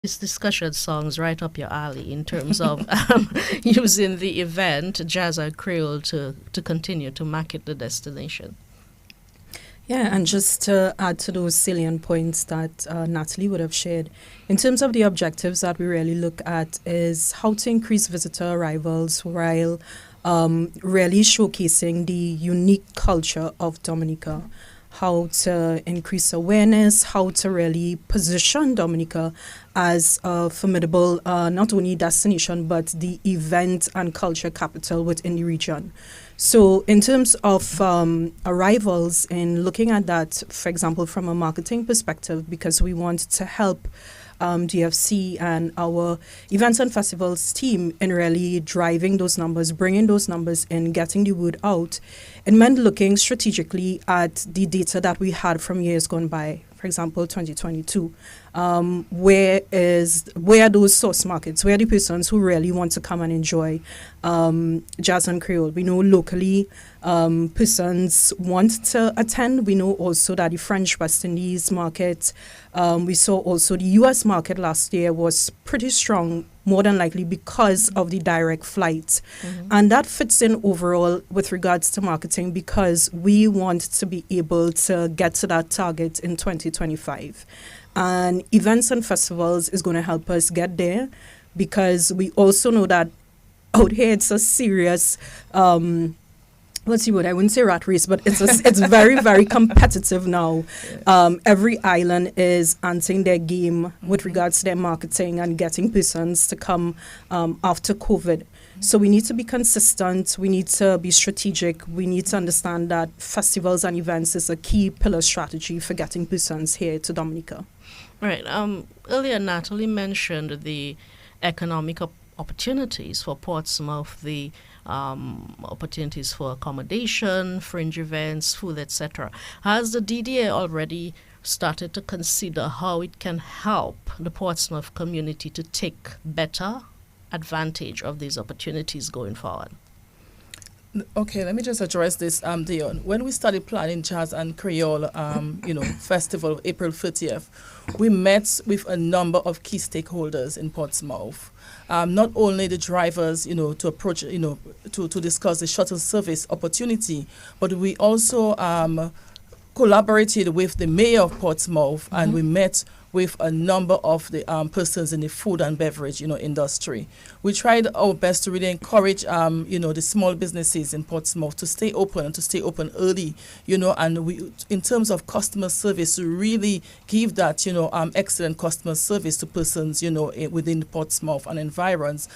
This discussion sounds right up your alley in terms of using the event, Jazz and Creole, to continue to market the destination. Yeah, and just to add to those salient points that Natalie would have shared, in terms of the objectives that we really look at is how to increase visitor arrivals while really showcasing the unique culture of Dominica, how to increase awareness, how to really position Dominica as a formidable not only destination but the event and culture capital within the region. So in terms of arrivals and looking at that, for example, from a marketing perspective, because we want to help DFC and our events and festivals team in really driving those numbers, bringing those numbers in, getting the word out. It meant looking strategically at the data that we had from years gone by, for example, 2022. Where are those source markets? Where are the persons who really want to come and enjoy jazz and Creole? We know locally persons want to attend. We know also that the French West Indies market, we saw also the US market last year was pretty strong, more than likely because of the direct flights. And that fits in overall with regards to marketing because we want to be able to get to that target in 2025. And events and festivals is going to help us get there because we also know that out here it's a serious what's the word? I wouldn't say rat race, but it's very, very competitive now. Every island is answering their game with regards to their marketing and getting persons to come after COVID. So we need to be consistent. We need to be strategic. We need to understand that festivals and events is a key pillar strategy for getting persons here to Dominica. Right. Earlier, Natalie mentioned the economic opportunities for Portsmouth, the opportunities for accommodation, fringe events, food, etc. Has the DDA already started to consider how it can help the Portsmouth community to take better advantage of these opportunities going forward? Okay, let me just address this, Dion. When we started planning Jazz and Creole, festival, April 30th, we met with a number of key stakeholders in Portsmouth. Not only the drivers, to approach, to discuss the shuttle service opportunity, but we also collaborated with the mayor of Portsmouth, and we met with a number of the persons in the food and beverage, industry. We tried our best to really encourage, the small businesses in Portsmouth to stay open and to stay open early, and we, in terms of customer service, to really give that, excellent customer service to persons, within Portsmouth and environs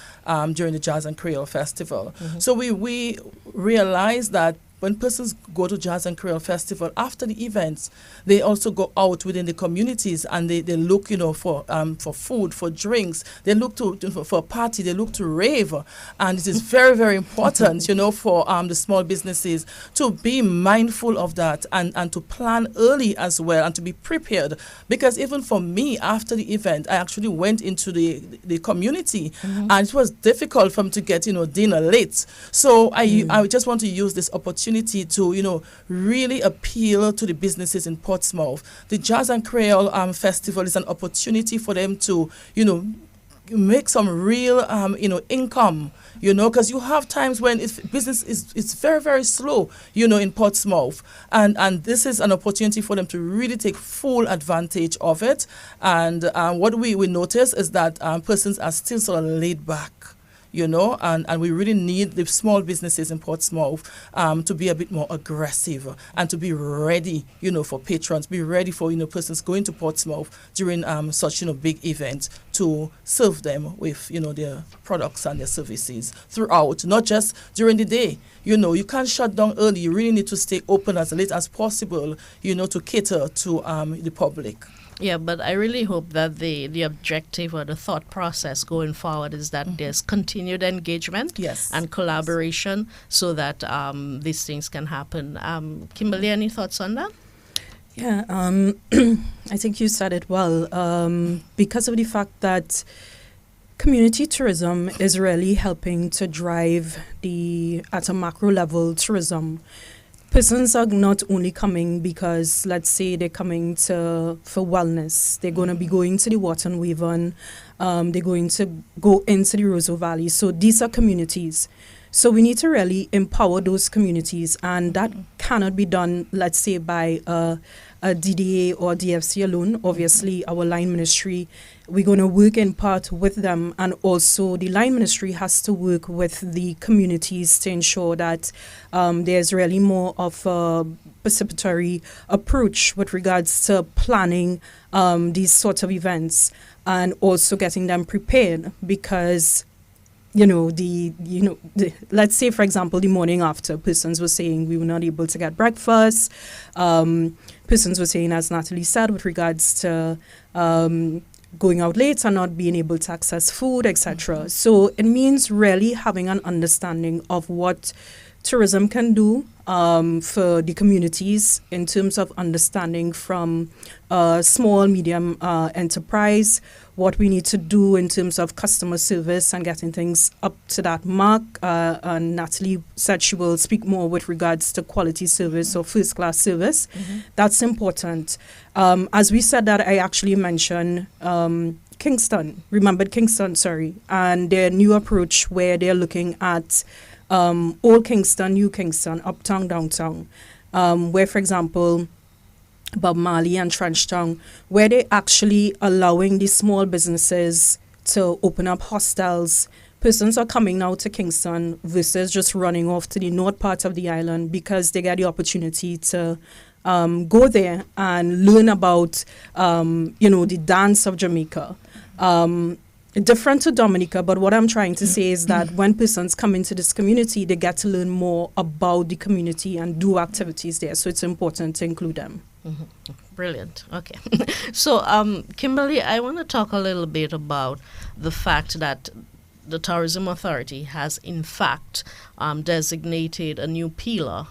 during the Jazz and Creole Festival. So we realized that when persons go to Jazz and Creole Festival, after the events, they also go out within the communities and they look, for food, for drinks. They look for a party. They look to rave, and it is very, very important, for the small businesses to be mindful of that and to plan early as well and to be prepared. Because even for me, after the event, I actually went into the community, and it was difficult for me to get dinner late. So I just want to use this opportunity to, really appeal to the businesses in Portsmouth. The Jazz and Creole Festival is an opportunity for them to, make some real, income, because you have times when business is very, very slow, in Portsmouth. And this is an opportunity for them to really take full advantage of it. And what we notice is that persons are still sort of laid back. And we really need the small businesses in Portsmouth to be a bit more aggressive and to be ready, for patrons, be ready for, persons going to Portsmouth during such, big events to serve them with, their products and their services throughout, not just during the day. You can't shut down early. You really need to stay open as late as possible, to cater to the public. Yeah, but I really hope that the objective or the thought process going forward is that there's continued engagement and collaboration so that these things can happen. Kimberly, any thoughts on that? Yeah, I think you said it well. Because of the fact that community tourism is really helping to drive at a macro level tourism. persons are not only coming because, let's say, they're coming for wellness. They're going to be going to the Wharton Wavon. They're going to go into the Roseau Valley. So these are communities. So we need to really empower those communities, and that cannot be done, let's say, by a DDA or DFC alone. Obviously, our line ministry, we're going to work in part with them, and also the line ministry has to work with the communities to ensure that there's really more of a participatory approach with regards to planning these sorts of events, and also getting them prepared, because let's say, for example, the morning after, persons were saying we were not able to get breakfast. Persons were saying, as Nathalie said, with regards to going out late and not being able to access food, etc. So it means really having an understanding of what tourism can do for the communities in terms of understanding from small, medium enterprise, what we need to do in terms of customer service and getting things up to that mark. And Nathalie said she will speak more with regards to quality service or first-class service. That's important. As we said that, I actually mentioned Kingston, remembered Kingston, and their new approach where they're looking at Old Kingston, New Kingston, Uptown, Downtown, where, for example, Bob Marley and Trenchtown, where they're actually allowing these small businesses to open up hostels. Persons are coming now to Kingston versus just running off to the north part of the island, because they get the opportunity to go there and learn about, the dance of Jamaica. Different to Dominica, but what I'm trying to say is that when persons come into this community, they get to learn more about the community and do activities there. So it's important to include them. Brilliant. Okay. So, Kimberly, I want to talk a little bit about the fact that the Tourism Authority has, in fact, designated a new pillar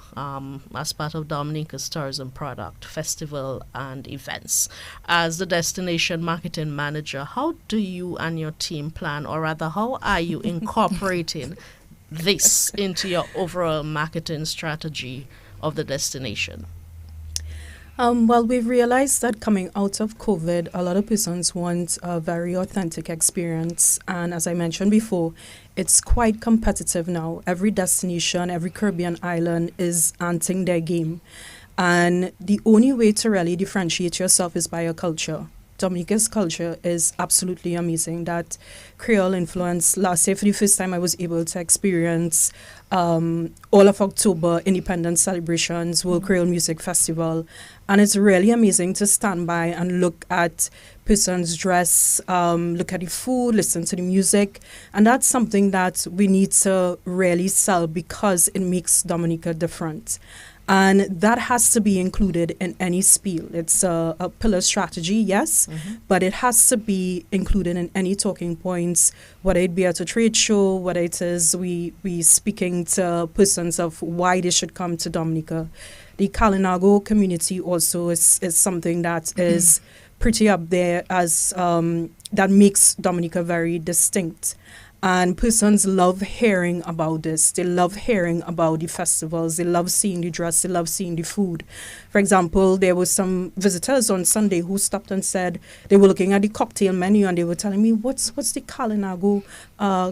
as part of Dominica's tourism product, festival and events. As the destination marketing manager, how do you and your team plan, or rather, how are you incorporating this into your overall marketing strategy of the destination? Well, we've realized that coming out of COVID, a lot of persons want a very authentic experience. And as I mentioned before, it's quite competitive now. Every destination, every Caribbean island is anting their game. And the only way to really differentiate yourself is by your culture. Dominica's culture is absolutely amazing. That Creole influence, last year for the first time I was able to experience all of October independence celebrations, World Creole Music Festival. And it's really amazing to stand by and look at persons' dress, look at the food, listen to the music. And that's something that we need to really sell, because it makes Dominica different. And that has to be included in any spiel. It's a pillar strategy, yes, but it has to be included in any talking points, whether it be at a trade show, whether it is we speaking to persons of why they should come to Dominica. The Kalinago community also is something that is pretty up there as that makes Dominica very distinct. And persons love hearing about this. They love hearing about the festivals. They love seeing the dress. They love seeing the food. For example, there were some visitors on Sunday who stopped and said they were looking at the cocktail menu and they were telling me, what's the Kalinago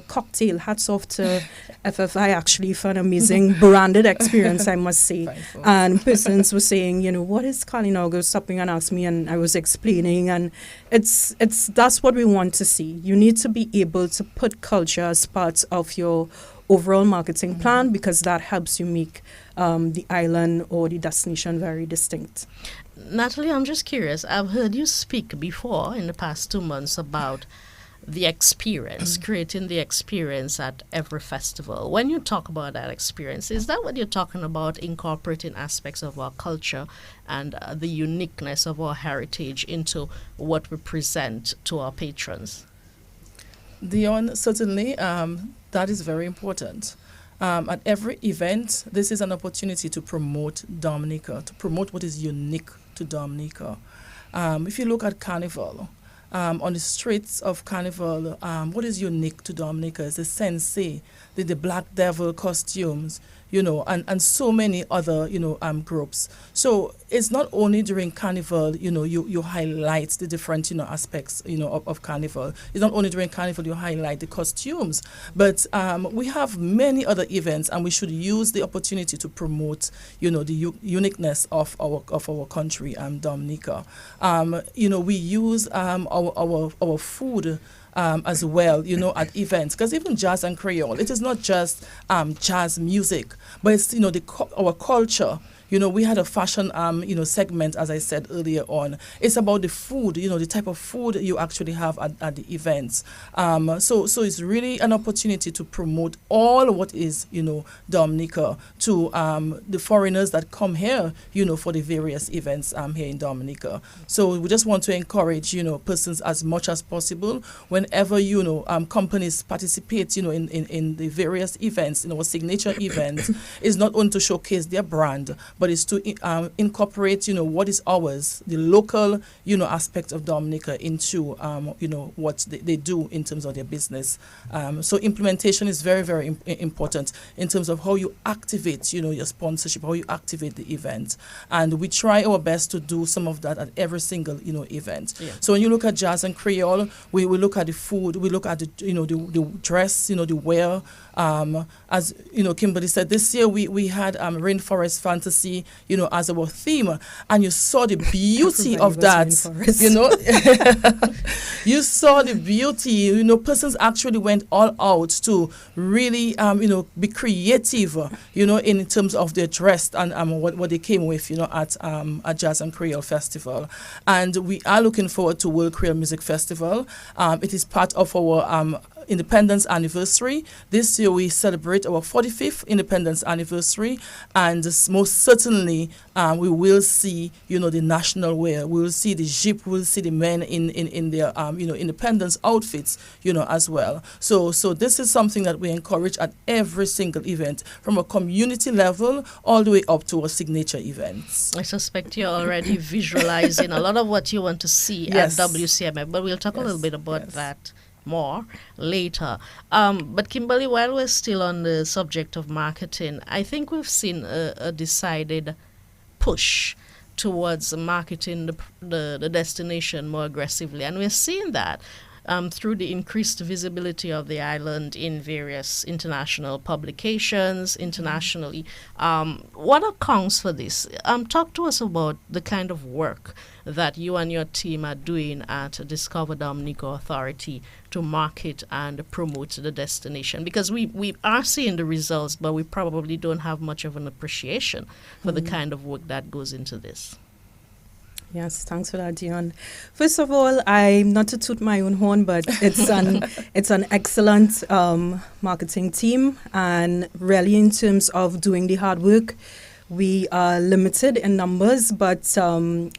cocktail? Hats off to FFI actually for an amazing branded experience, I must say. And persons were saying, what is Kalinago? Stopping and asked me, and I was explaining. And it's that's what we want to see. You need to be able to put culture as part of your overall marketing plan, because that helps you make the island or the destination very distinct. Nathalie, I'm just curious. I've heard you speak before in the past 2 months about the experience, creating the experience at every festival. When you talk about that experience, is that what you're talking about, incorporating aspects of our culture and the uniqueness of our heritage into what we present to our patrons? Dion, certainly, that is very important. At every event, this is an opportunity to promote Dominica, to promote what is unique to Dominica. If you look at Carnival, on the streets of Carnival, what is unique to Dominica is the sensei, the Black Devil costumes. and so many other, groups. So it's not only during Carnival, you highlight the different, aspects, of Carnival. It's not only during Carnival you highlight the costumes, but we have many other events, and we should use the opportunity to promote, the uniqueness of our country, Dominica. We use our food as well, at events, because even jazz and Creole, it is not just jazz music, but it's our culture. We had a fashion, segment, as I said earlier on. It's about the food, the type of food you actually have at the events. So it's really an opportunity to promote all what is, Dominica to the foreigners that come here, for the various events here in Dominica. So we just want to encourage, persons as much as possible whenever, companies participate, in the various events, signature events, is not only to showcase their brand, but it's to incorporate, what is ours, the local, aspect of Dominica into, what they do in terms of their business. So implementation is very, very important in terms of how you activate, your sponsorship, how you activate the event. And we try our best to do some of that at every single, event. Yeah. So when you look at jazz and Creole, we look at the food, we look at the, the dress, the wear. As Kimberly said, this year we had Rainforest Fantasy, as our theme, and you saw the beauty of that. You saw the beauty. Persons actually went all out to really, be creative, in terms of their dress and what they came with, at Jazz and Creole Festival. And we are looking forward to World Creole Music Festival. It is part of our Independence anniversary. This year we celebrate our 45th Independence anniversary, and most certainly we will see, the national wear. We will see the jeep. We will see the men in their, independence outfits, as well. So this is something that we encourage at every single event, from a community level all the way up to our signature events. I suspect you're already visualizing a lot of what you want to see at WCMF, but we'll talk a little bit about that more later. But Kimberly, while we're still on the subject of marketing, I think we've seen a decided push towards marketing the destination more aggressively, and we're seeing that through the increased visibility of the island in various international publications, internationally. What accounts for this? Talk to us about the kind of work that you and your team are doing at Discover Dominica Authority to market and promote the destination, because we are seeing the results, but we probably don't have much of an appreciation for the kind of work that goes into this. Yes, thanks for that, Dion. First of all, I'm not to toot my own horn, but it's an excellent marketing team, and really in terms of doing the hard work, we are limited in numbers, but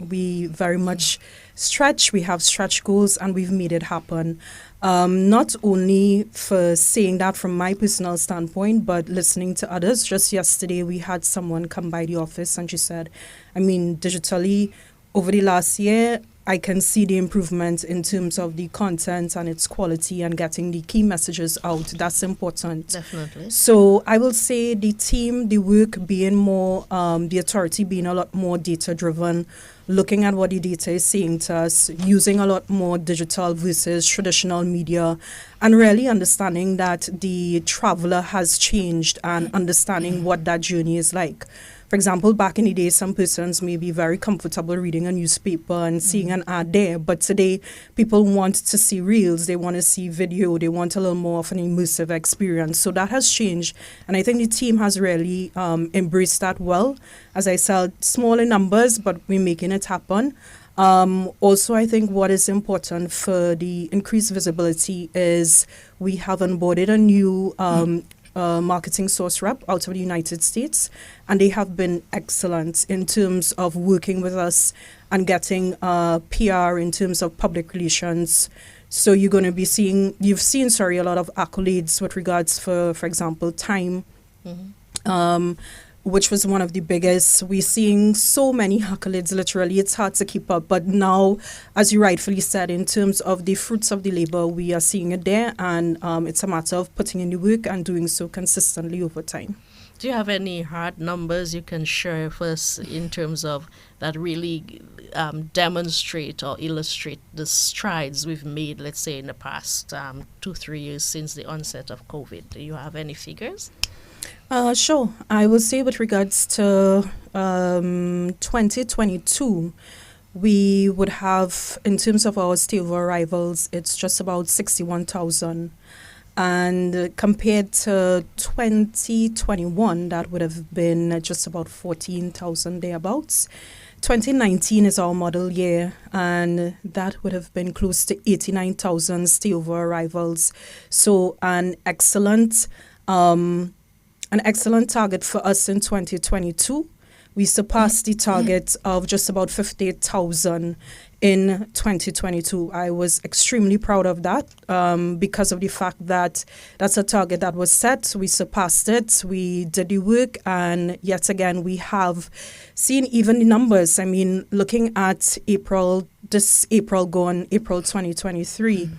we very much stretch. We have stretch goals, and we've made it happen. Not only for saying that from my personal standpoint, but listening to others. Just yesterday, we had someone come by the office, and she said, digitally, over the last year, I can see the improvement in terms of the content and its quality and getting the key messages out. That's important. Definitely. So I will say the team, the work being more, the authority being a lot more data-driven, looking at what the data is saying to us, using a lot more digital versus traditional media, and really understanding that the traveler has changed and understanding what that journey is like. For example, back in the day, some persons may be very comfortable reading a newspaper and seeing an ad there, but today people want to see reels, they want to see video, they want a little more of an immersive experience. So that has changed, and I think the team has really embraced that well. As I said, small in numbers, but we're making it happen. Also, I think what is important for the increased visibility is we have onboarded a new marketing source rep out of the United States, and they have been excellent in terms of working with us and getting PR in terms of public relations. So you're going to be seeing, you've seen, a lot of accolades with regards for example, Time, which was one of the biggest. We're seeing so many accolades, literally. It's hard to keep up. But now, as you rightfully said, in terms of the fruits of the labor, we are seeing it there. And it's a matter of putting in the work and doing so consistently over time. Do you have any hard numbers you can share with us in terms of that really demonstrate or illustrate the strides we've made, let's say, in the past 2-3 years since the onset of COVID? Do you have any figures? Sure. I will say with regards to 2022, we would have, in terms of our stay-over arrivals, it's just about 61,000. And compared to 2021, that would have been just about 14,000 thereabouts. 2019 is our model year, and that would have been close to 89,000 stay-over arrivals. So an excellent target for us in 2022. We surpassed the target of just about 58,000 in 2022. I was extremely proud of that because of the fact that that's a target that was set. We surpassed it. We did the work. And yet again, we have seen even the numbers. I mean, looking at April 2023,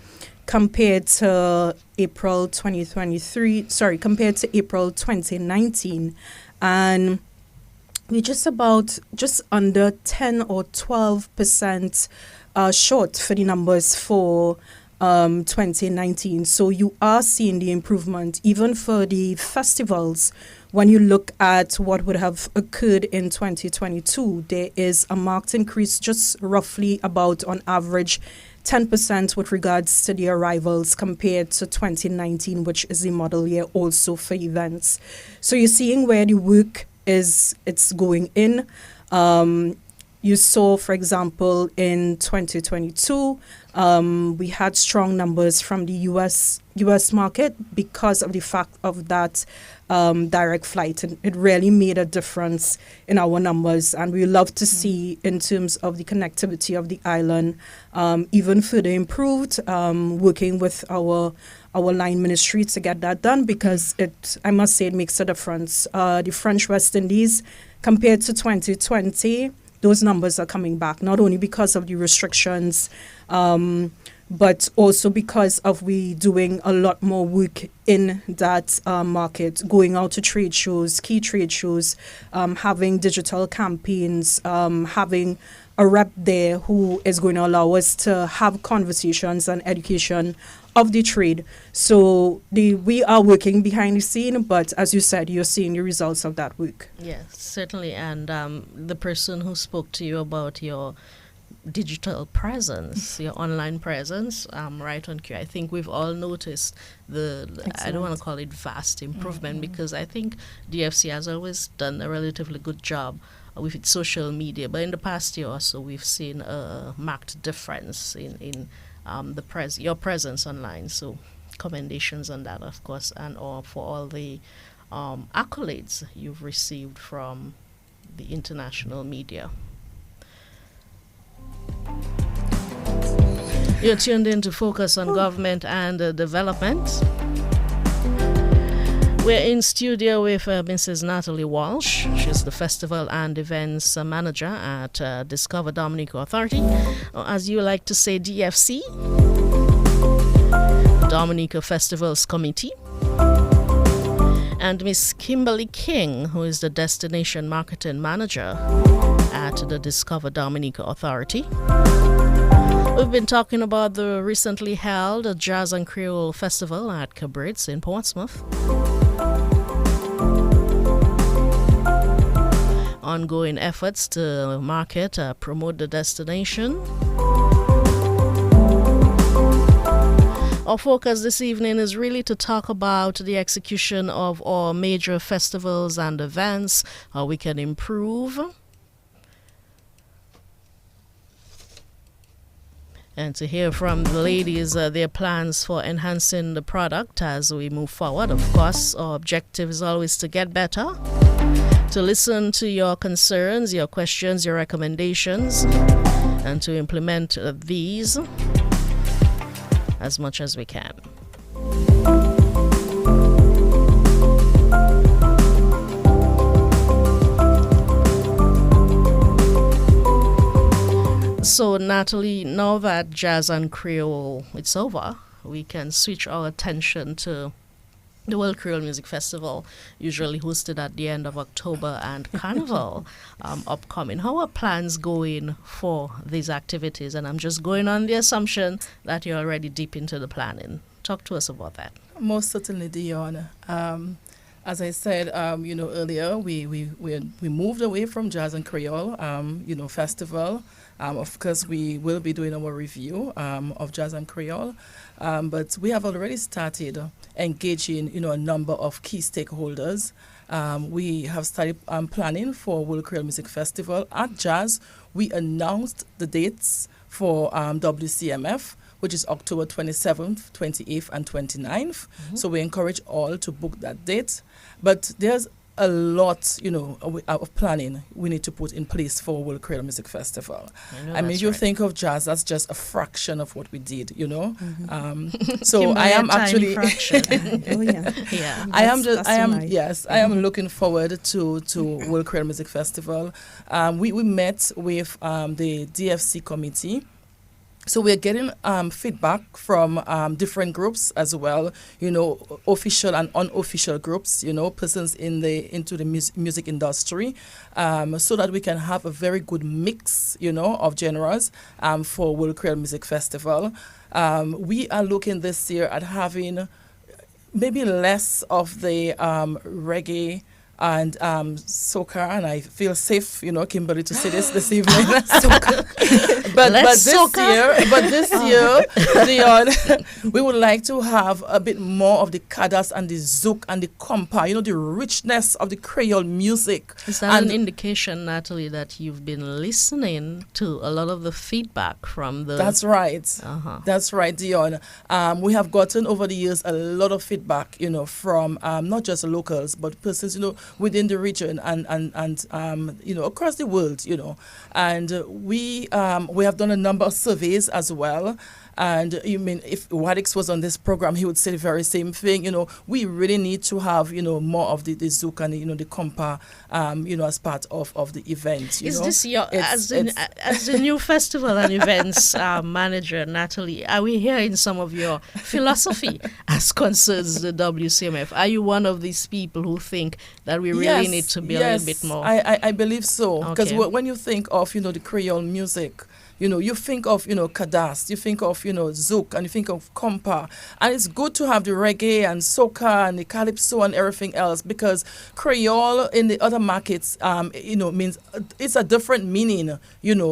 compared to April 2019. And we're just under 10 or 12% short for the numbers for 2019. So you are seeing the improvement even for the festivals. When you look at what would have occurred in 2022, there is a marked increase, just roughly about on average 10% with regards to the arrivals compared to 2019, which is the model year also for events. So you're seeing where the work it's going in. You saw, for example, in 2022, we had strong numbers from the US market because of the fact of that direct flight, and it really made a difference in our numbers. And we love to see, in terms of the connectivity of the island, even further improved, working with our line ministry to get that done, because I must say, it makes a difference. The French West Indies, compared to 2020, those numbers are coming back, not only because of the restrictions, but also because of we doing a lot more work in that market, going out to trade shows, key trade shows, having digital campaigns, having a rep there who is going to allow us to have conversations and education of the trade. So we are working behind the scene, but as you said, you're seeing the results of that work. Yes, certainly. And the person who spoke to you about your digital presence, your online presence, right on cue. I think we've all noticed I don't want to call it vast improvement, because I think DFC has always done a relatively good job with its social media. But in the past year or so, we've seen a marked difference in your presence online. So commendations on that, of course, and for all the accolades you've received from the international media. You're tuned in to Focus on Government and Development. We're in studio with Mrs. Nathalie Walsh. She's the Festival and Events Manager at Discover Dominica Authority, or as you like to say, DFC, Dominica Festivals Committee. And Miss Kimberly King, who is the Destination Marketing Manager at the Discover Dominica Authority. We've been talking about the recently held Jazz and Creole Festival at Cabrits in Portsmouth. Ongoing efforts to market, promote the destination. Our focus this evening is really to talk about the execution of our major festivals and events, how we can improve, and to hear from the ladies their plans for enhancing the product as we move forward. Of course, our objective is always to get better, to listen to your concerns, your questions, your recommendations, and to implement these as much as we can. So, Nathalie, now that Jazz and Creole it's over, we can switch our attention to the World Creole Music Festival, usually hosted at the end of October, and Carnival upcoming. How are plans going for these activities? And I'm just going on the assumption that you're already deep into the planning. Talk to us about that. Most certainly, Dion. As I said, earlier, we moved away from Jazz and Creole, festival. Of course, we will be doing our review of Jazz and Creole, but we have already started engaging, a number of key stakeholders. We have started planning for World Creole Music Festival. At Jazz, we announced the dates for WCMF, which is October 27th, 28th, and 29th. Mm-hmm. So we encourage all to book that date. But there's a lot, of planning we need to put in place for World Creole Music Festival. I mean, you think of jazz, that's just a fraction of what we did, Mm-hmm. So I am actually, oh yeah, I am looking forward to World Creole Music Festival. We met with the DFC committee. So we're getting feedback from different groups as well, official and unofficial groups, persons into the music industry, so that we can have a very good mix, of genres for World Creole Music Festival. We are looking this year at having maybe less of the reggae and soca, and I feel safe, Kimberly, to say this evening. but this year, Leon, we would like to have a bit more of the kadas and the zouk and the compa, the richness of the Creole music. Is that an indication, Natalie, that you've been listening to a lot of the feedback from the... That's right. That's right, Dion. We have gotten over the years a lot of feedback, from not just locals, but persons, within the region and across the world, and we have done a number of surveys as well. And if Wadix was on this program, he would say the very same thing. We really need to have more of the zouk and the compa, as part of the event. Is this your as the new festival and events manager, Natalie? Are we hearing some of your philosophy as concerns the WCMF? Are you one of these people who think that we really need to be a little bit more? I believe so, because when you think of the Creole music, you think of, kadas, you think of, zouk, and you think of compa. And it's good to have the reggae and soca and the calypso and everything else, because Creole in the other markets, means it's a different meaning,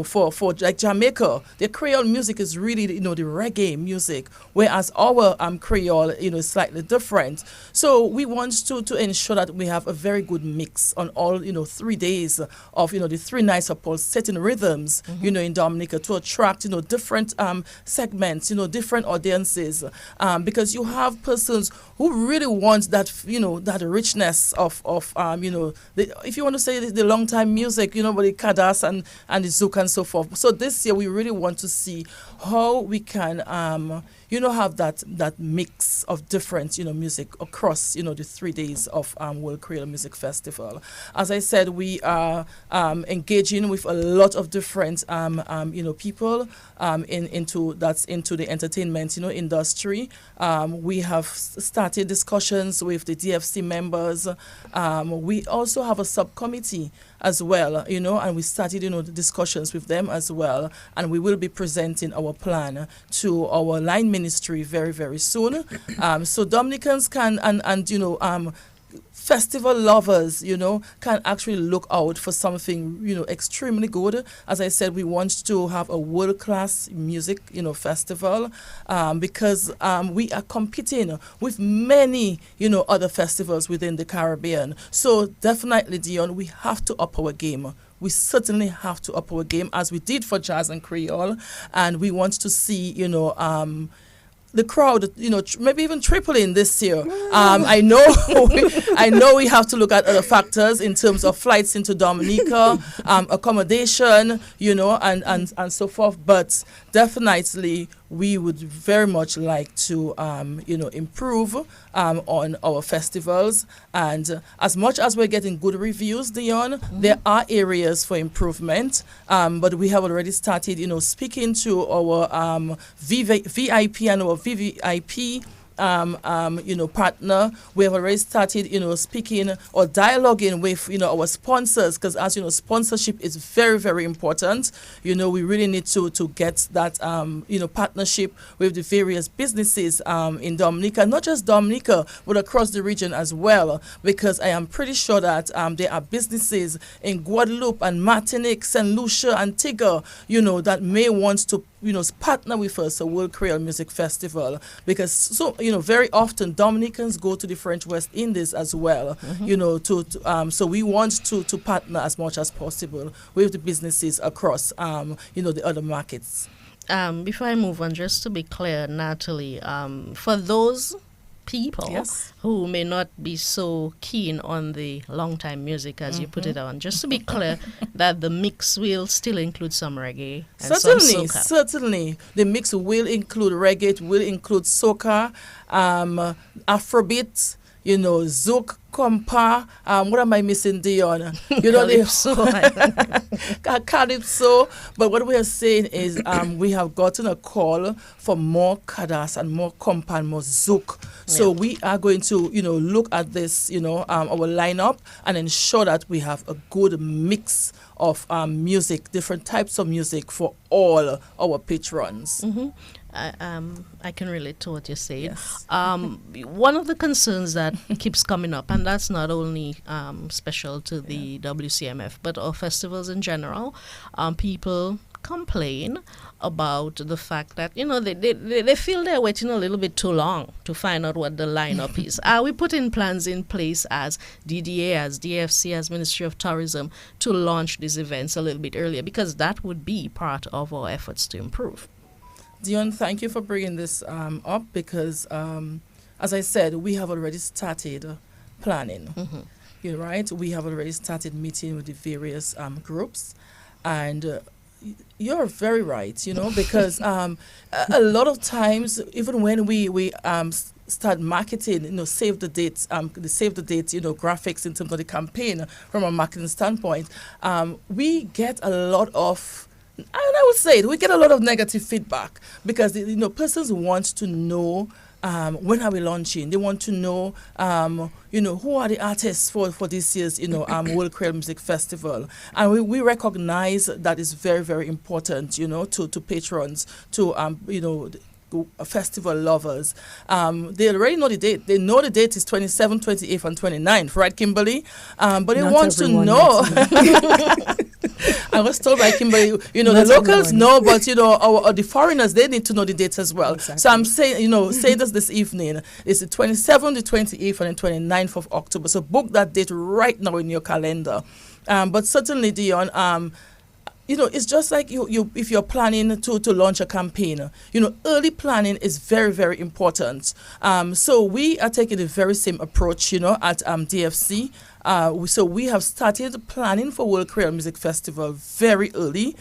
for like Jamaica. The Creole music is really, the reggae music, whereas our Creole, is slightly different. So we want to ensure that we have a very good mix on all, 3 days of, the 3 nights of pulsating rhythms, in Dominica, to attract, different segments, different audiences, because you have persons who really want that, that richness of if you want to say the long time music, with the kadas and the zouk and so forth. So this year we really want to see how we can, have that mix of different, music across, the 3 days of World Creole Music Festival. As I said, we are engaging with a lot of different, people into the entertainment, industry. We have started discussions with the DFC members. We also have a subcommittee as well, and we started, the discussions with them as well. And we will be presenting our plan to our line ministry very, very soon. So Dominicans can, festival lovers, can actually look out for something, extremely good. As I said, we want to have a world-class music, festival, because we are competing with many, other festivals within the Caribbean. So definitely, Dion, we have to up our game. We certainly have to up our game, as we did for Jazz and Creole, and we want to see, the crowd, maybe even tripling this year. I know we have to look at other factors in terms of flights into Dominica, accommodation, and so forth. But definitely, we would very much like to, improve on our festivals. And as much as we're getting good reviews, Dion, there are areas for improvement. But we have already started, speaking to our VIP and our VVIP partner. We have already started, speaking or dialoguing with, our sponsors, because as you know, sponsorship is very, very important. We really need to get that, partnership with the various businesses in Dominica, not just Dominica, but across the region as well, because I am pretty sure that there are businesses in Guadeloupe and Martinique, St. Lucia, Antigua, that may want to partner with us at World Creole Music Festival, because very often Dominicans go to the French West Indies as well. So we want to partner as much as possible with the businesses across the other markets. Before I move on, just to be clear, Nathalie, for those people who may not be so keen on the long time music as you put it on, just to be clear that the mix will still include some reggae and certainly the mix will include reggae, it will include soca, Afrobeat, zouk, compa, what am I missing, Dion? Calypso. But what we are saying is we have gotten a call for more kadas and more compa and more zouk. So we are going to, look at this, our lineup and ensure that we have a good mix of music, different types of music for all our patrons. I can relate to what you're saying. Yes. One of the concerns that keeps coming up, and that's not only special to the WCMF, but our festivals in general, people complain about the fact that, they feel they're waiting a little bit too long to find out what the lineup is. Are we putting plans in place as DDA, as DFC, as Ministry of Tourism to launch these events a little bit earlier? Because that would be part of our efforts to improve. Dion, thank you for bringing this up, because, as I said, we have already started planning. You're right. We have already started meeting with the various groups, and you're very right. Because a lot of times, even when we start marketing, save the dates, graphics in terms of the campaign from a marketing standpoint, we get a lot of. And I would say we get a lot of negative feedback, because persons want to know when are we launching. They want to know who are the artists for this year's World Creole Music Festival, and we recognize that is very, very important to patrons, to festival lovers. They already know the date. They know the date is 27th, 28th, and 29th, right, Kimberly? But they want to know. I was told by Kimberly, the locals know, but the foreigners, they need to know the dates as well. Exactly. So I'm saying, say this evening. It's the 27th, the 28th, and the 29th of October. So book that date right now in your calendar. But certainly, Dion, it's just like you if you're planning to launch a campaign, early planning is very, very important. So we are taking the very same approach, at DFC. So we have started planning for World Creole Music Festival very early.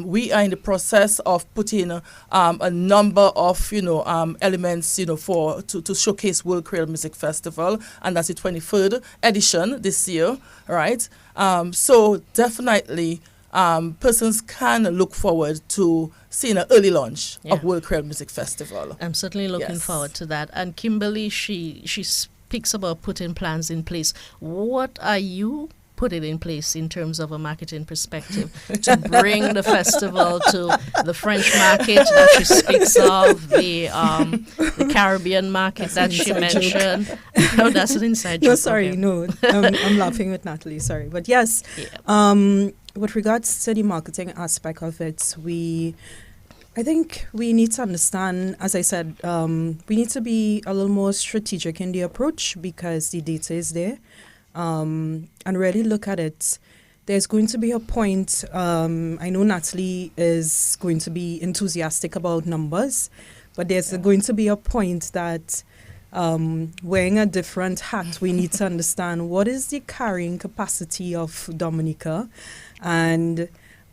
We are in the process of putting a number of elements to showcase World Creole Music Festival, and that's the 23rd edition this year, right? So definitely. Persons can look forward to seeing an early launch of World Creole Music Festival. I'm certainly looking forward to that. And Kimberly, she speaks about putting plans in place. What are you putting in place in terms of a marketing perspective to bring the festival to the French market that she speaks of, the Caribbean market that she mentioned? Oh, that's an inside joke. No, sorry, no. I'm laughing with Nathalie, sorry. But yes, with regards to the marketing aspect of it, I think we need to understand, as I said, we need to be a little more strategic in the approach, because the data is there, and really look at it. There's going to be a point, I know Nathalie is going to be enthusiastic about numbers, but there's going to be a point that wearing a different hat, we need to understand what is the carrying capacity of Dominica, and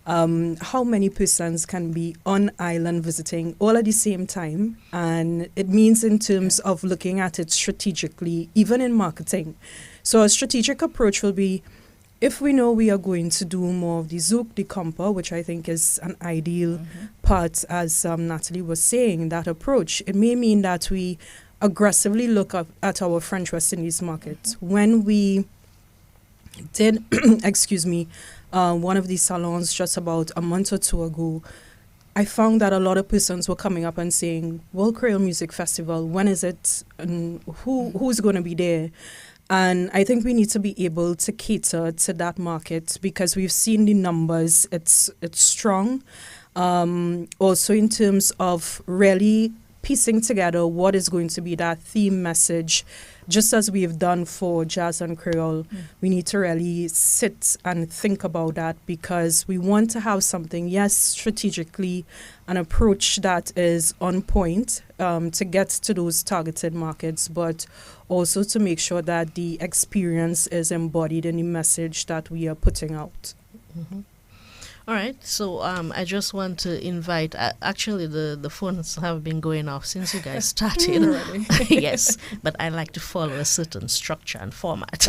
how many persons can be on island visiting all at the same time. And it means in terms of looking at it strategically, even in marketing. So a strategic approach will be, if we know we are going to do more of the zouk, the compa, which I think is an ideal part, as Nathalie was saying, that approach, it may mean that we aggressively look at our French West Indies market. When we did, excuse me, one of these salons just about a month or two ago, I found that a lot of persons were coming up and saying, World Creole Music Festival, when is it? And who's going to be there? And I think we need to be able to cater to that market because we've seen the numbers. It's strong. Also in terms of really piecing together what is going to be that theme message, just as we've done for Jazz and Creole, we need to really sit and think about that because we want to have something, yes, strategically, an approach that is on point to get to those targeted markets, but also to make sure that the experience is embodied in the message that we are putting out. Mm-hmm. All right, so I just want to invite, actually the phones have been going off since you guys started. Yes, but I like to follow a certain structure and format.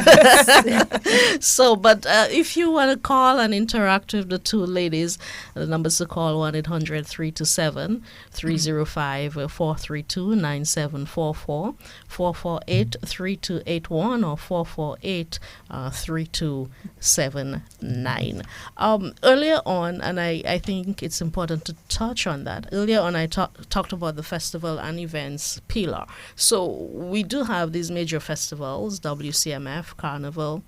So, but if you want to call and interact with the two ladies, the numbers to call 1-800-327-305-432-9744, 448-3281 or 448-3279. Earlier on, and I think it's important to touch on that. Earlier on, I talked about the festival and events pillar. So we do have these major festivals, WCMF, Carnival,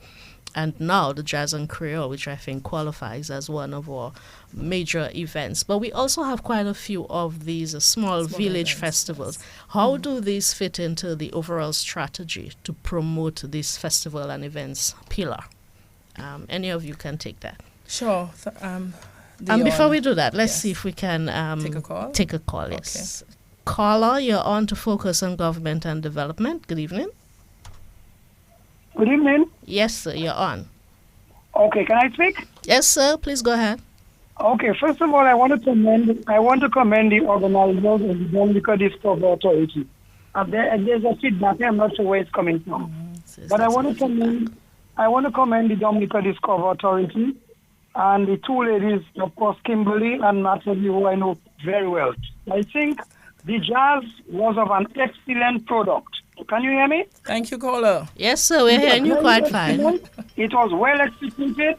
and now the Jazz and Creole, which I think qualifies as one of our major events. But we also have quite a few of these small village events, festivals. Yes. How do these fit into the overall strategy to promote this festival and events pillar? Any of you can take that. Sure. Before we do that, let's see if we can take a call. Yes. Okay. Caller, you're on to Focus on Government and Development. Good evening. Good evening. Yes, sir, you're on. Okay, can I speak? Yes, sir. Please go ahead. Okay, first of all, I want to commend the organizers of the Dominica Discover Authority. There's a feedback. I'm not sure where it's coming from, but I want to commend the Dominica Discover Authority and the two ladies, of course, Kimberly and Nathalie, who I know very well. I think the jazz was of an excellent product. Can you hear me? Thank you, caller. Yes, sir. We're hearing you quite fine. It was well executed.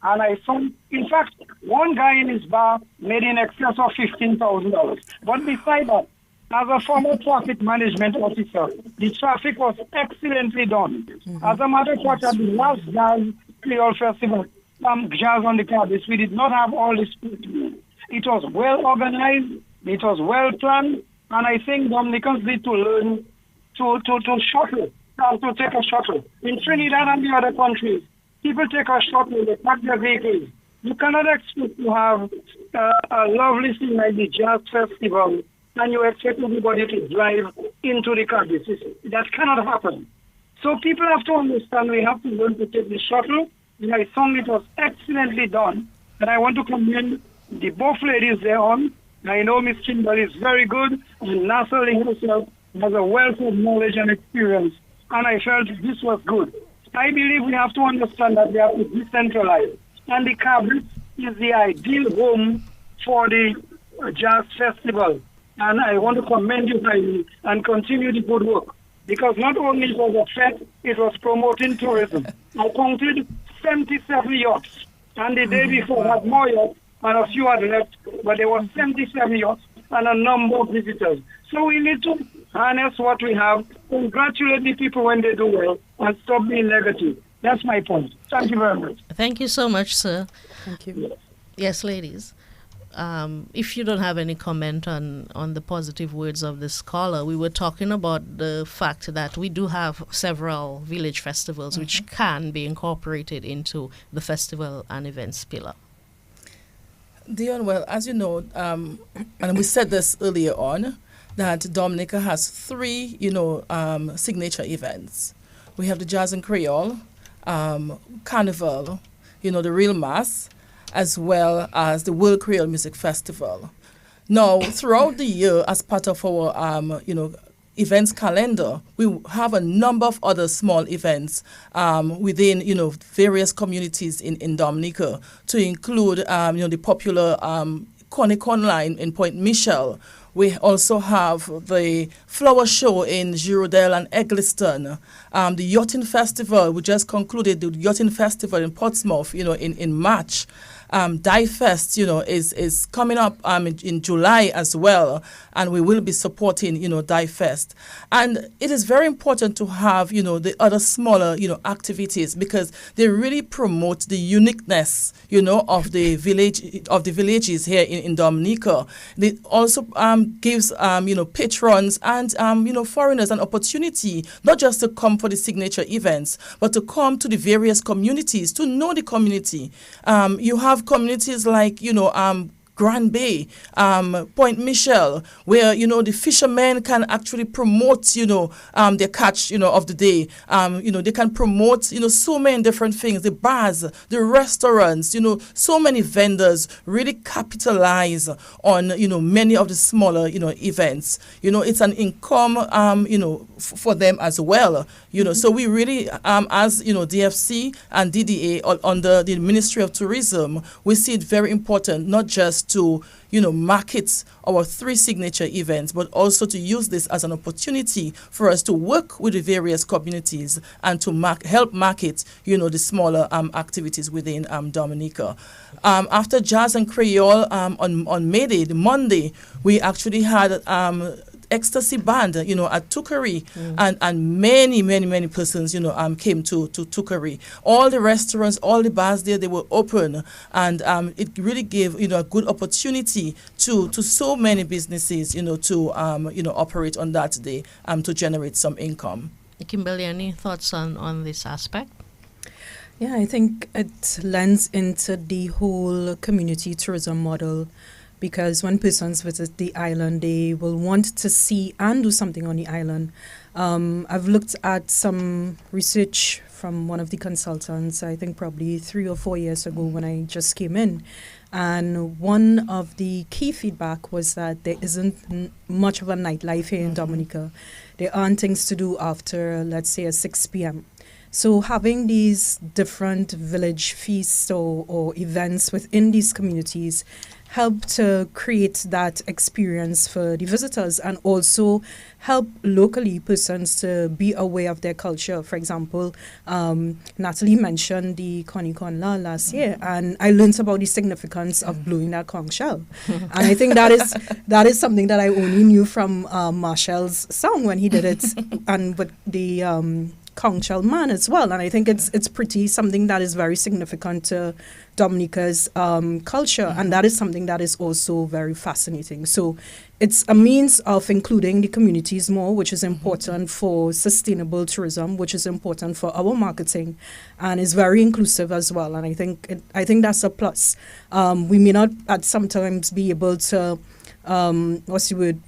And I found, in fact, one guy in his bar made in excess of $15,000. But beside that, as a former traffic management officer, the traffic was excellently done. Mm-hmm. As a matter of fact, at the last Jazz Creole Festival, Jazz on the Cardiff, we did not have all this. It was well organized, it was well planned, and I think Dominicans need to learn to take a shuttle. In Trinidad and the other countries, people take a shuttle, they pack their vehicles. You cannot expect to have a lovely thing like the Jazz Festival and you expect everybody to drive into the Cardiff. That cannot happen. So people have to understand we have to learn to take the shuttle. And I thought it was excellently done. And I want to commend the both ladies there on. I know Miss Kimberly is very good, and Nathalie herself has a wealth of knowledge and experience. And I felt this was good. I believe we have to understand that we have to decentralize. And the Cardiff is the ideal home for the Jazz Festival. And I want to commend you highly and continue the good work. Because not only it was a fete, it was promoting tourism. I counted 77 yachts. And the day before had more yachts, and a few had left, but there were 77 yachts and a number of visitors. So we need to harness what we have, congratulate the people when they do well, and stop being negative. That's my point. Thank you very much. Thank you so much, sir. Thank you. Yes, ladies. If you don't have any comment on the positive words of this caller, we were talking about the fact that we do have several village festivals which can be incorporated into the festival and events pillar. Dion, well, as you know, and we said this earlier on, that Dominica has three, signature events. We have the Jazz and Creole, Carnival, the Real Mass, as well as the World Creole Music Festival. Now, throughout the year, as part of our, events calendar, we have a number of other small events within, various communities in Dominica, to include, the popular Cornicon line in Point Michel, We also have the flower show in Girondale and Eggleston. The yachting festival, we just concluded the yachting festival in Portsmouth, in March. Die Fest, is coming up in July as well, and we will be supporting, Die Fest. And it is very important to have, the other smaller, activities, because they really promote the uniqueness, of the villages here in Dominica. It also gives, patrons and, foreigners an opportunity, not just to come for the signature events, but to come to the various communities, to know the community. You have communities like, Grand Bay, Point Michel, where, the fishermen can actually promote, their catch, of the day. They can promote, so many different things, the bars, the restaurants, so many vendors really capitalize on, many of the smaller, events. It's an income, for them as well. So we really, as, DFC and DDA under the Ministry of Tourism, we see it very important, not just to, market our 3 signature events, but also to use this as an opportunity for us to work with the various communities and to help market, the smaller activities within Dominica. After Jazz and Creole on May Day, the Monday, we actually had Ecstasy Band, at Tukari, and many persons, came to Tukari. All the restaurants, all the bars there, they were open, and it really gave, a good opportunity to so many businesses, to operate on that day, to generate some income. Kimberly, any thoughts on this aspect? Yeah, I think it lends into the whole community tourism model, because when persons visit the island, they will want to see and do something on the island. I've looked at some research from one of the consultants, I think probably 3 or 4 years ago when I just came in. And one of the key feedback was that there isn't much of a nightlife here in Dominica. There aren't things to do after, let's say, at 6 p.m. So having these different village feasts or events within these communities help to create that experience for the visitors, and also help locally persons to be aware of their culture. For example, Nathalie mentioned the Conla last year, and I learned about the significance of blowing that conch shell. And I think that is something that I only knew from Marshall's song when he did it, and with the conch shell man as well. And I think it's pretty something that is very significant to Dominica's culture, and that is something that is also very fascinating. So it's a means of including the communities more, which is important for sustainable tourism, which is important for our marketing, and is very inclusive as well. And I think that's a plus. We may not at sometimes be able to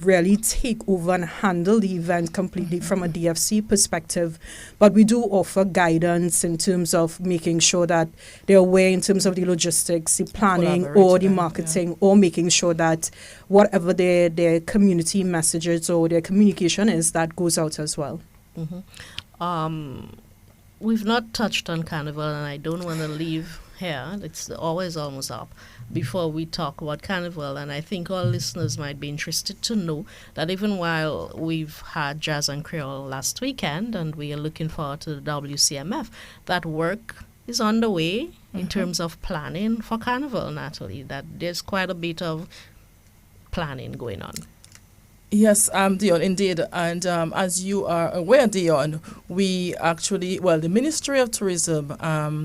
really take over and handle the event completely from a DFC perspective, but we do offer guidance in terms of making sure that they're aware in terms of the logistics, the planning, or the marketing, or making sure that whatever their community messages or their communication is, that goes out as well. We've not touched on Carnival, and I don't want to leave here. It's always almost up before we talk about Carnival, and I think our listeners might be interested to know that even while we've had Jazz and Creole last weekend and we are looking forward to the WCMF, that work is underway in terms of planning for Carnival, Nathalie, that there's quite a bit of planning going on. Yes, Dion, indeed. And as you are aware, Dion, we actually, the Ministry of Tourism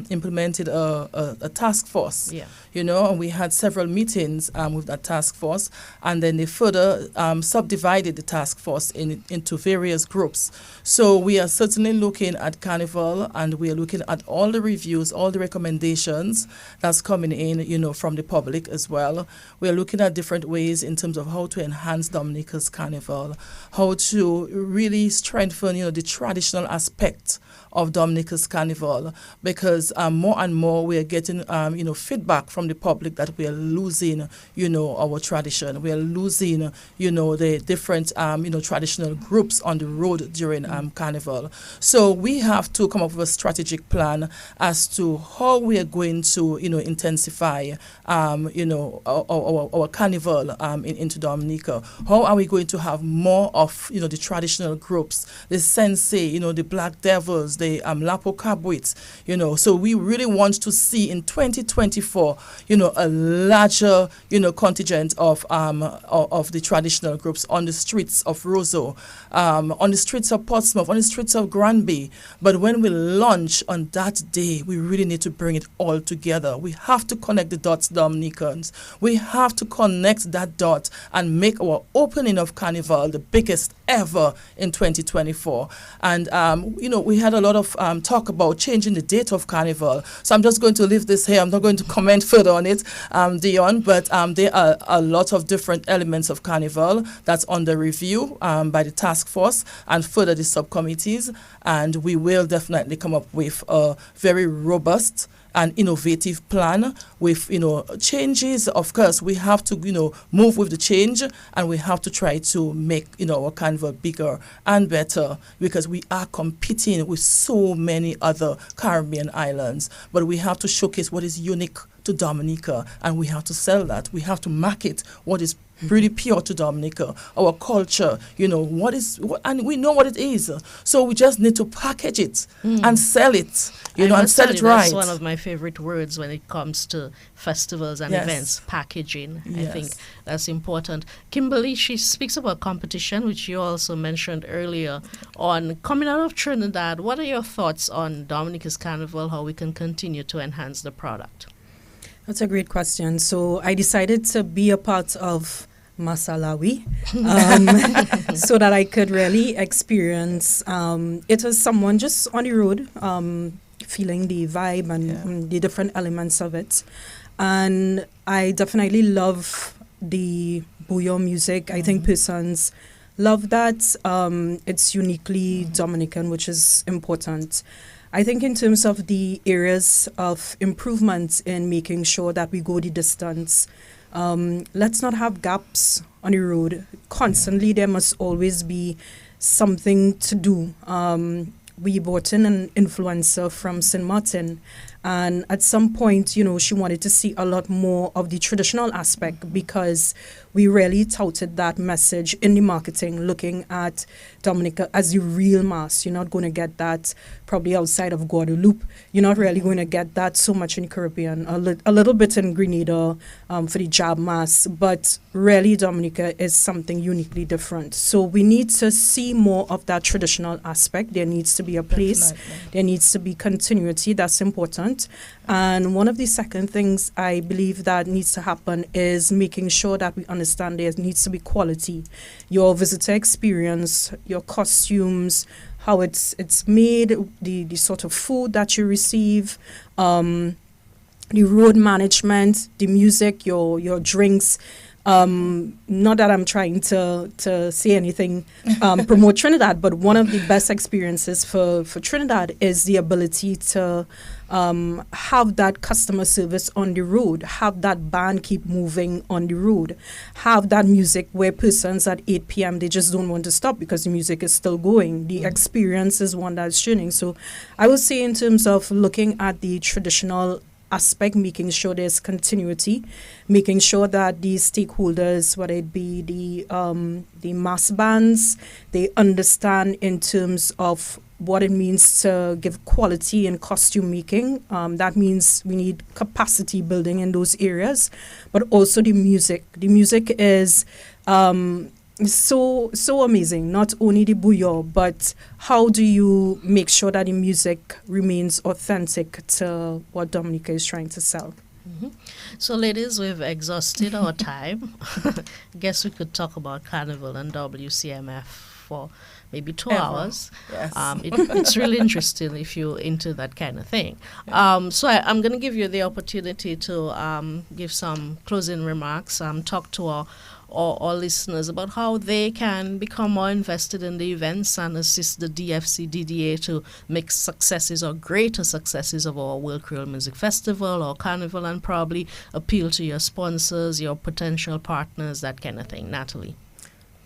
implemented a task force, and we had several meetings with that task force, and then they further subdivided the task force into various groups. So we are certainly looking at Carnival, and we are looking at all the reviews, all the recommendations that's coming in, from the public as well. We are looking at different ways in terms of how to enhance Dominica's Carnival, how to really strengthen, the traditional aspect of Dominica's Carnival, because more and more we are getting, feedback from the public that we are losing, our tradition. We are losing, the different, traditional groups on the road during Carnival. So we have to come up with a strategic plan as to how we are going to, intensify, our Carnival into Dominica. How are we going to have more of, the traditional groups, the Sensei, the Black Devils, the Lapo Cabwits, so we really want to see in 2024, a larger, contingent of the traditional groups on the streets of Roseau, on the streets of Portsmouth, on the streets of Granby. But when we launch on that day, we really need to bring it all together. We have to connect the dots, Dominicans. We have to connect that dot and make our opening of Carnival the biggest ever in 2024. And, we had a lot of talk about changing the date of Carnival. So I'm just going to leave this here. I'm not going to comment further on it, Dion, but there are a lot of different elements of Carnival that's under review by the task force and further the subcommittees. And we will definitely come up with a very robust and innovative plan with, changes. Of course, we have to, move with the change, and we have to try to make, our Carnival bigger and better, because we are competing with so many other Caribbean islands. But we have to showcase what is unique to Dominica, and we have to sell that. We have to market what is really pure to Dominica, our culture, and we know what it is. So we just need to package it and sell it, and sell it right. That's one of my favorite words when it comes to festivals and events, packaging. Yes. I think that's important. Kimberly, she speaks about competition, which you also mentioned earlier, on coming out of Trinidad. What are your thoughts on Dominica's Carnival, how we can continue to enhance the product? That's a great question. So I decided to be a part of Masalawi so that I could really experience it as someone just on the road, feeling the vibe and the different elements of it. And I definitely love the bouillon music. I think persons love that. It's uniquely Dominican, which is important. I think in terms of the areas of improvement in making sure that we go the distance, let's not have gaps on the road. Constantly, there must always be something to do. We brought in an influencer from St. Martin, and at some point, she wanted to see a lot more of the traditional aspect, because we really touted that message in the marketing, looking at Dominica as the real mass. You're not going to get that probably outside of Guadeloupe. You're not really going to get that so much in Caribbean, a little bit in Grenada for the jab mass, but really Dominica is something uniquely different. So we need to see more of that traditional aspect. There needs to be a place. Definitely. There needs to be continuity. That's important. And one of the second things I believe that needs to happen is making sure that we understand there needs to be quality. Your visitor experience, your costumes, how it's made, the sort of food that you receive, the road management, the music, your drinks. Not that I'm trying to say anything, promote Trinidad, but one of the best experiences for Trinidad is the ability to have that customer service on the road, have that band keep moving on the road, have that music where persons at 8 p.m. they just don't want to stop because the music is still going. The experience is one that's tuning. So I would say in terms of looking at the traditional aspect, making sure there's continuity, making sure that the stakeholders, whether it be the mass bands, they understand in terms of what it means to give quality in costume making. That means we need capacity building in those areas, but also the music. The music is so amazing. Not only the bouillon, but how do you make sure that the music remains authentic to what Dominica is trying to sell? Mm-hmm. So, ladies, we've exhausted our time. Guess we could talk about Carnival and WCMF for maybe 2 hours. Yes. It's really interesting if you're into that kind of thing. So I'm going to give you the opportunity to give some closing remarks, talk to our our listeners about how they can become more invested in the events and assist the DFC DDA to make successes or greater successes of our World Creole Music Festival or Carnival, and probably appeal to your sponsors, your potential partners, that kind of thing. Nathalie.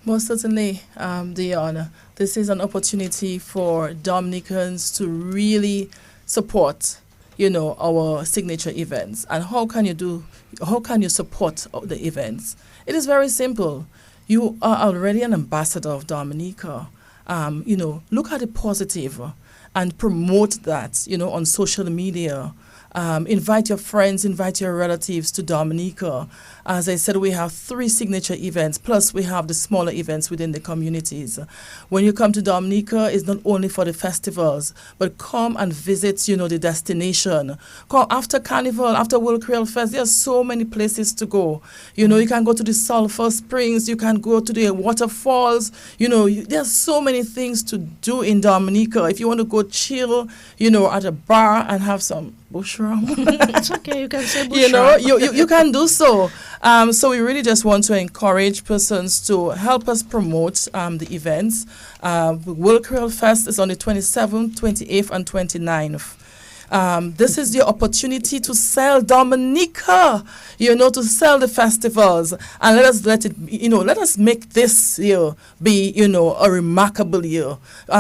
Most certainly, Dion. This is an opportunity for Dominicans to really support, our signature events. And how can you support the events? It is very simple. You are already an ambassador of Dominica. Look at the positive and promote that, on social media. Invite your friends, invite your relatives to Dominica. As I said, we have 3 signature events, plus we have the smaller events within the communities. When you come to Dominica, it's not only for the festivals, but come and visit, the destination. Come after Carnival, after World Creole Fest, there are so many places to go. You can go to the Sulphur Springs, you can go to the waterfalls. There's so many things to do in Dominica. If you want to go chill, at a bar and have some bushram. It's okay, you can say bushram. You can do so. So we really just want to encourage persons to help us promote the events. World Creole Fest is on the 27th, 28th, and 29th. This is your opportunity to sell Dominica, to sell the festivals, and let us make this year be, a remarkable year.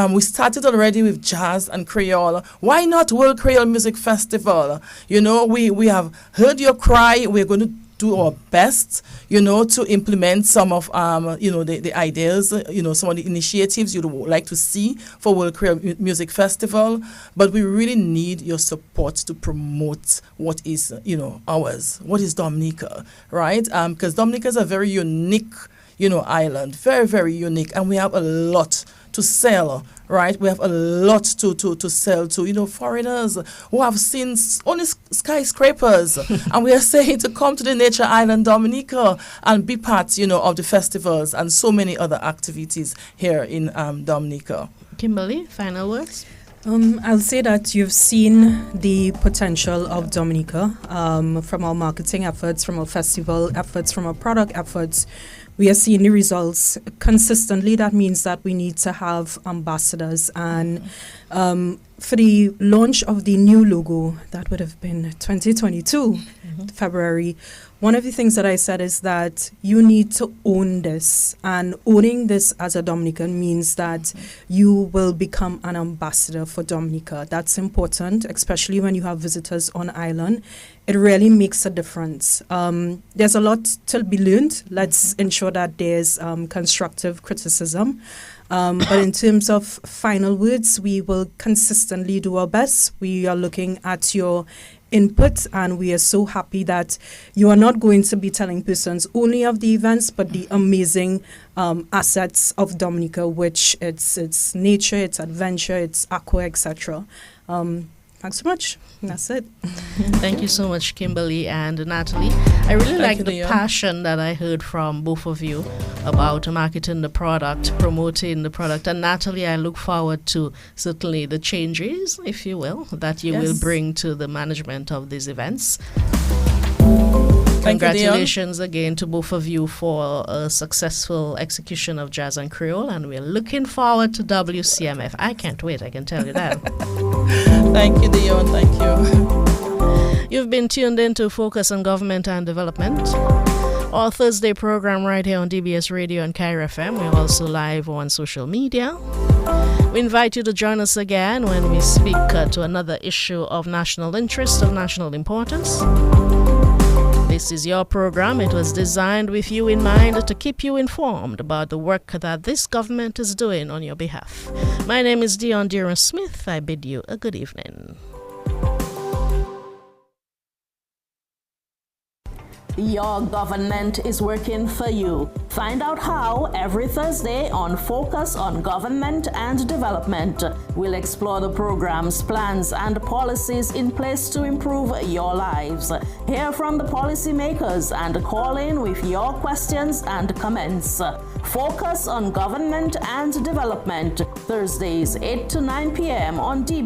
We started already with jazz and Creole. Why not World Creole Music Festival? We have heard your cry. We're going to do our best, to implement some of, the ideas, some of the initiatives you'd like to see for World Creole Music Festival. But we really need your support to promote what is, ours, what is Dominica, right? Because Dominica is a very unique, island, very, very unique, and we have a lot to sell, right? We have a lot to sell to, foreigners who have seen only skyscrapers. And we are saying to come to the Nature Island, Dominica, and be part, of the festivals and so many other activities here in Dominica. Kimberly, final words? I'll say that you've seen the potential of Dominica from our marketing efforts, from our festival efforts, from our product efforts. We are seeing the results consistently. That means that we need to have ambassadors. And for the launch of the new logo, that would have been 2022, February. One of the things that I said is that you need to own this. And owning this as a Dominican means that you will become an ambassador for Dominica. That's important, especially when you have visitors on island. It really makes a difference. There's a lot to be learned. Let's ensure that there's constructive criticism. But in terms of final words, we will consistently do our best. We are looking at your input, and we are so happy that you are not going to be telling persons only of the events, but the amazing assets of Dominica, which it's nature, it's adventure, it's aqua, etc. Thanks so much. That's it. Thank you so much, Kimberly and Nathalie. I really like the passion that I heard from both of you about marketing the product, promoting the product. And Nathalie, I look forward to certainly the changes, if you will, that you will bring to the management of these events. Congratulations again to both of you for a successful execution of Jazz and Creole, and we're looking forward to WCMF. I can't wait, I can tell you that. Thank you, Dion. Thank you. You've been tuned in to Focus on Government and Development, our Thursday program right here on DBS Radio and Cairo FM. We're also live on social media. We invite you to join us again when we speak to another issue of national interest, of national importance. This is your program. It was designed with you in mind to keep you informed about the work that this government is doing on your behalf. My name is Dion Dearest Smith. I bid you a good evening. Your government is working for you. Find out how every Thursday on Focus on Government and Development. We'll explore the programs, plans, and policies in place to improve your lives. Hear from the policymakers and call in with your questions and comments. Focus on Government and Development, Thursdays 8 to 9 p.m. on DB.